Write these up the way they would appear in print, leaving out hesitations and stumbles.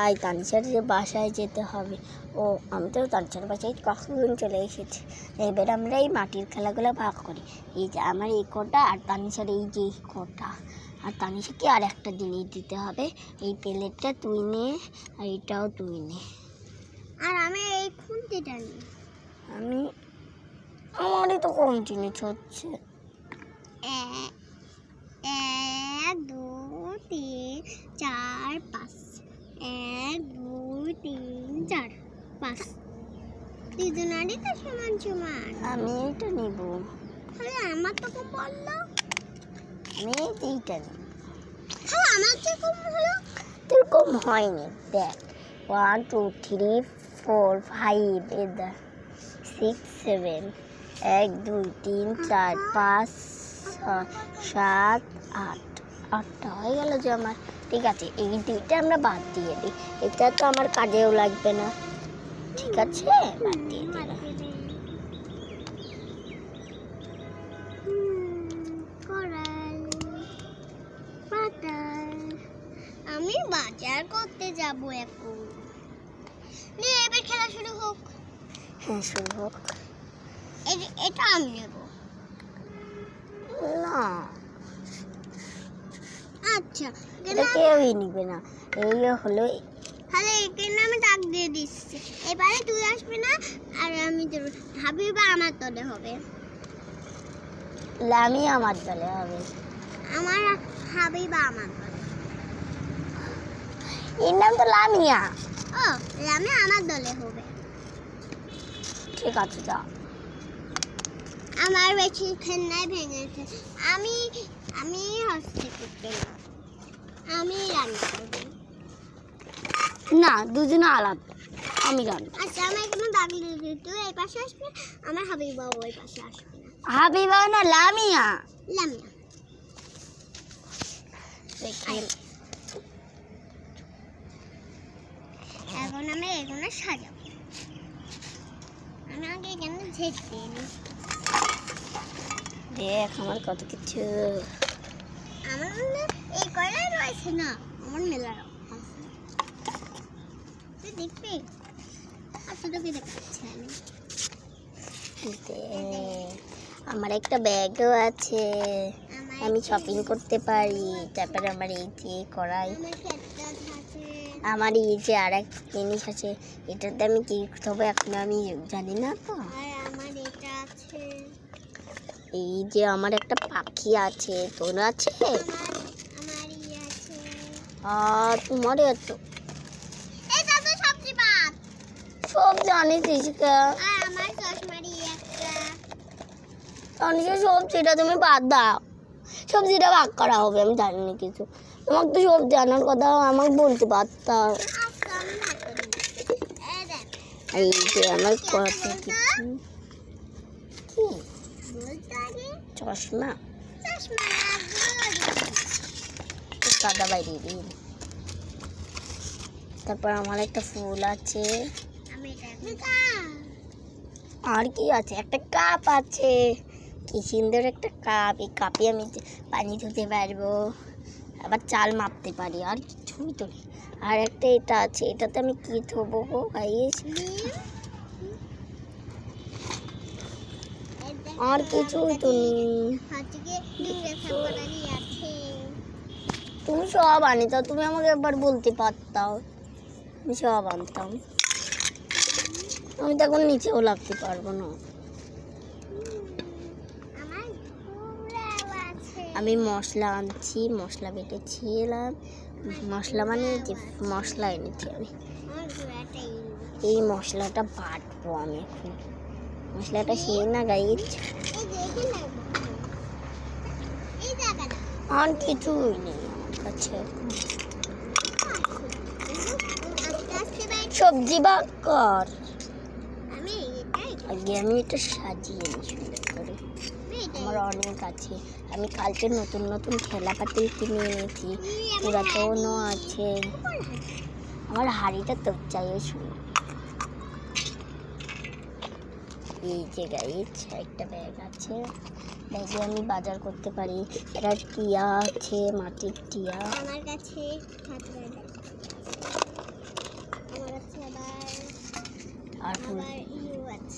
যাই, তানিশার যে বাসায় যেতে হবে। ও আমি তো তানিশার বাসায় কখন চলে এসেছি। এবার আমরা এই মাটির খেলাগুলো ভাগ করি। এই যে আমার এই কোটা আর তানিশার এই যে কোটা, আর তানিশাকে আর একটা জিনিস দিতে হবে। এই প্লেটটা তুই নে, আর এটাও তুই নে। আর আমি এই খুন্তিটা নিই। আমারই তো কম জিনিস হচ্ছে। 1 2 3 4 5 1 2 3 4 5 দুজনেরই তো সমান সমান। আমি এটা নিব। তাহলে আমার তো কম বললো। আমি এইটা নিব। হ্যাঁ আমার যে কম হলো। তোর কম হয়নি, দেখ 1 2 3 4 5 6 7 1 2 3 4 5 6 7 8 8টা হয়ে গেল যে আমার। ঠিক আছে, এই দুইটা আমরা বাদ দিয়ে দিই, এটা তো আমার কাজেও লাগবে না। ঠিক আছে, বাদ দিয়ে দিলাম। আমি বাজার করতে যাব এখন। নে এবার খেলা শুরু হোক। হ্যাঁ শুরু হোক। এটা আমি নেব না, আচ্ছা এটা কেউই নিবে না। এই হলো, তাহলে এখানে আমি দাগ দিয়ে দিচ্ছি। এবারে তুই আসবে না, আর আমি তোর হাবিবা আমার দলে হবে। লামি আমার দলে হবে। আমার হাবিবা আমার দলে। এর নাম তো লামিয়া। ও লামি আমার দলে হবে। ঠিক আছে যা। আমার বেশি খেলনায় ভেঙেছে। আমি আমি হস্তে করতে না, আমি রান্না করব। না, দুজনে আলাদা। আমি রান্না। আচ্ছা আমি এখানে দাগ দিয়ে দিই, তুই এই পাশে আসবে, আমার হাবিবা ওই পাশে আসবে না। হাবিবা না লামিয়া। লামিয়া। এখন আমি এগুলো সাজাবো। আমি আগে এখানে ঝেঁট দিয়ে নিই। দেখ আমার কত কিছু। আমার এই কয়লাই রয়েছে না, আমার মেলা আছে। তুই দেখবি? আচ্ছা তোকে দেখাচ্ছি আমি। আমার একটা ব্যাগও আছে, আমি শপিং করতে পারি। তারপরে আমার এই যে কড়াই, আমার এই যে আর এক জিনিস আছে, এটাতে আমি কি করবো এখন আমি জানি না তো। আমার এটা আছে। এই যে আমার একটা পাখি আছে, তোর আছে? আমারই আছে। আর তোমার এত এটা তো সবজি ভাত। সব জানিস কা? আর আমার চশমারই একটা। অনেক সবজিটা তুমি বাদ দাও, সবজিটা ভাগ করা হবে, আমি জানি না কিছু। তোমাকে তো সব জানার কথা আমাকে বলতে পারতাম। এই যে আমার কত কিছু। কি চশমা? দাদা বাইরে দিন। তারপর আমার একটা ফুল আছে। আর কি আছে? একটা কাপ আছে, কি সুন্দর একটা কাপ। এই কাপে আমি পানি ধুতে পারবো, আবার চাল মাপতে পারি। আর কিছুই তো নেই। আর একটা এটা আছে, এটাতে আমি কি ধোবো গো গাইস? আর কিছুই তো নেই। তুমি সব আনিতাও, তুমি আমাকে একবার বলতে পারতাও, আমি সব আনতাম। আমি তো এখন নিচেও লাগতে পারবো না। আমি মশলা আনছি, মশলা বেটেছি এলাম। মশলা মানে যে মশলা এনেছি আমি, এই মশলাটা বাটবো আমি এখন। মশলাটা সেই না গাইজ, আর কিছুই নেই আমার কাছে। সবজি ভাগ কর। আগে আমি এটা সাজিয়ে নিই সুন্দর করে। আমার অনেক আছে, আমি কালকে নতুন নতুন খেলা পাতিল কিনে এনেছি, পুরাতনও আছে। আমার হাঁড়িটা তোর চাইও শুনে। এই যে গাইজ একটা ব্যাগ আছে, ব্যাগে আমি বাজার করতে পারি। একটা টিয়া আছে, মাটির টিয়া। আমার কাছে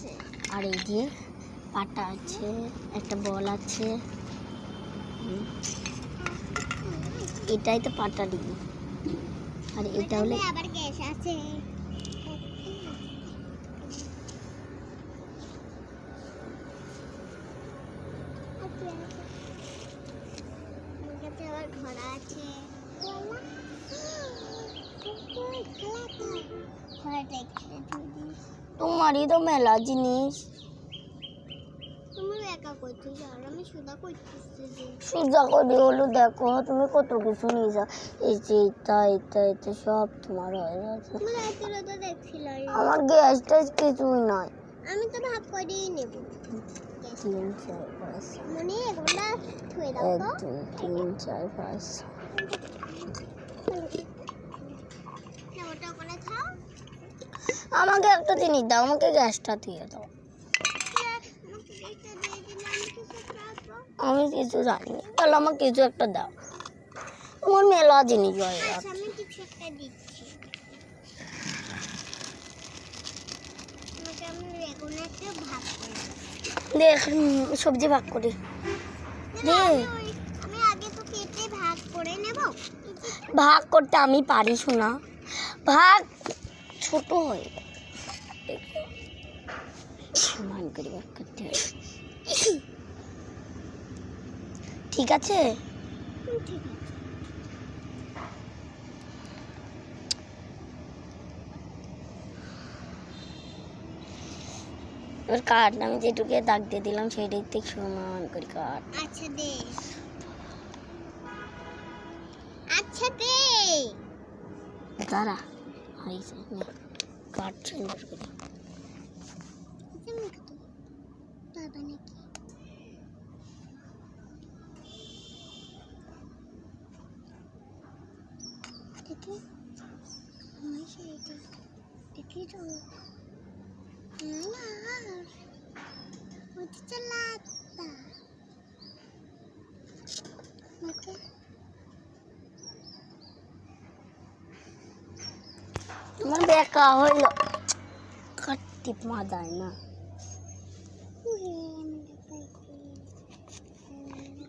আছে। আর এই যে পাটা আছে, একটা বল আছে। এটাই তো পাটারি। আর এটা হলো ওটাতে আবার গ্যাস আছে। আমার কাছে আবার ঘোড়া আছে। ঘোড়াটা এখানে ধুবি। তোমারই তো মেলা জিনিস। তুমি একা করছিস আর আমি সুদা করতেছি যে। সোজা করে হলো দেখো তুমি কত কিছু নিয়ে যাও। এই যে এটা সব তোমার হয়ে যাচ্ছে। তুমি রাতের তো দেখছিলাম। আমার গ্যাস ট্যাস কিছুই নয়। আমি তো ভাব করেই নেব। 3 4 5 মনে এগুলা থুয়ে দাও 1 তো। 2 3 4 5 না ওটা ওখানে থাও। আমাকে একটা জিনিস দাও, আমাকে গ্যাসটা দিয়ে দাও। আমাকে এটা দিয়ে দিলে আমি কিছু খাবো। আমি কিছু জানি না, তাহলে আমাকে কিছু একটা দাও। তোমার মেলা জিনিস হয়ে আচ্ছা যাচ্ছে। আমি কিছু একটা দিচ্ছি। তোমাকে আমি বেগুন একটা ভাগ করে দেব। দেখ সবজি ভাগ করি। না, দে। আমি আগে তো কেটে ভাগ করে নেব। ভাগ করতে আমি পারি শোনা, ভাগ ছোট হয়ে যায়। মান করি ভাগ করতে হয়। ঠিক আছে, ঠিক আছে। এবার কাট, আমি যেটুকু দাগ দিয়ে দিলাম সেটাই থেকে সমান করি কাট। আচ্ছা দে। আচ্ছা দে। দাঁড়া হয়েছে নে, কাট সুন্দর করে। তুমি কত দাদা নাকি? দেখি আমি সেইটা দেখি তো না মুझे चलाता ओके আমার বেকা হইল, কাটি মাদায় না,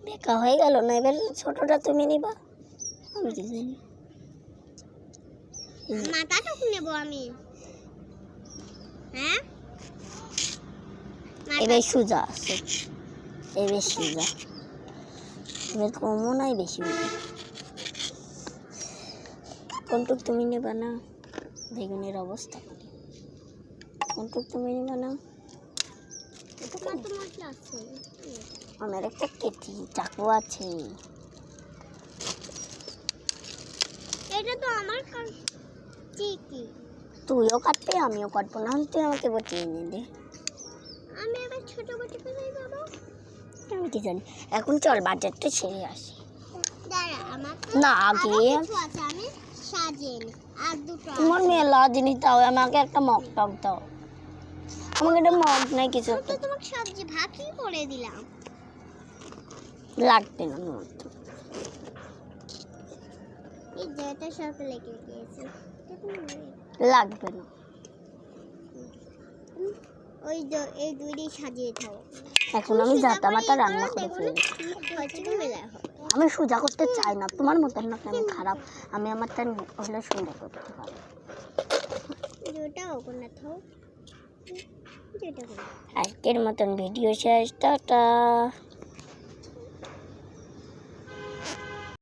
বেকা হয়ে গেল না। এবার ছোটটা তুমি নিবা, আমি কি জানি। মাথাটুকু নেব আমি। হ্যাঁ এবার সোজা আছে, এবার সোজা, এবার কমও নাই বেশি। কোনটুক তুমি নেবা না, বেগুনের অবস্থা করি। কোনটুক তুমি নেবা না, তোমার তো মশলা আছে। আমার একটা কেটলি চাকু আছে। এটা তো আমার ঠিকই। তুইও কাটবে আমিও কাটবো, না হলে তুই আমাকে বটিয়ে নিয়ে দে। আমি এবার ছোট বটি করে দেবো। আমি কি জানি। এখন চল বাজারটা ছেড়ে আসি। দাঁড়া আমার না আগে কিছু আছে আমি সাজিয়ে নি। আর দুটো তোমার মেলা জিনিস দাও, আমাকে একটা মগ টক দাও। আমাকে একটা মগ নাই কিছু তো একটা তোমাকে সবজি ভাগই করে দিলাম। লাগবে না মগ তো। এই যেটা সব লেগে গিয়েছে লাগবে না। ওই এই দুইটি সাজিয়ে থাও। এখন আমি জাতা মাতা রান্না করে ফেলি। আমি সোজা করতে চাই না, তোমার মতন না, আমি খারাপ। আমি আমার টাইম হলে সুন্দর করতে পারি। যেটা ওখানে থাও যেটা আজকের মতন ভিডিও শেষ, টাটা।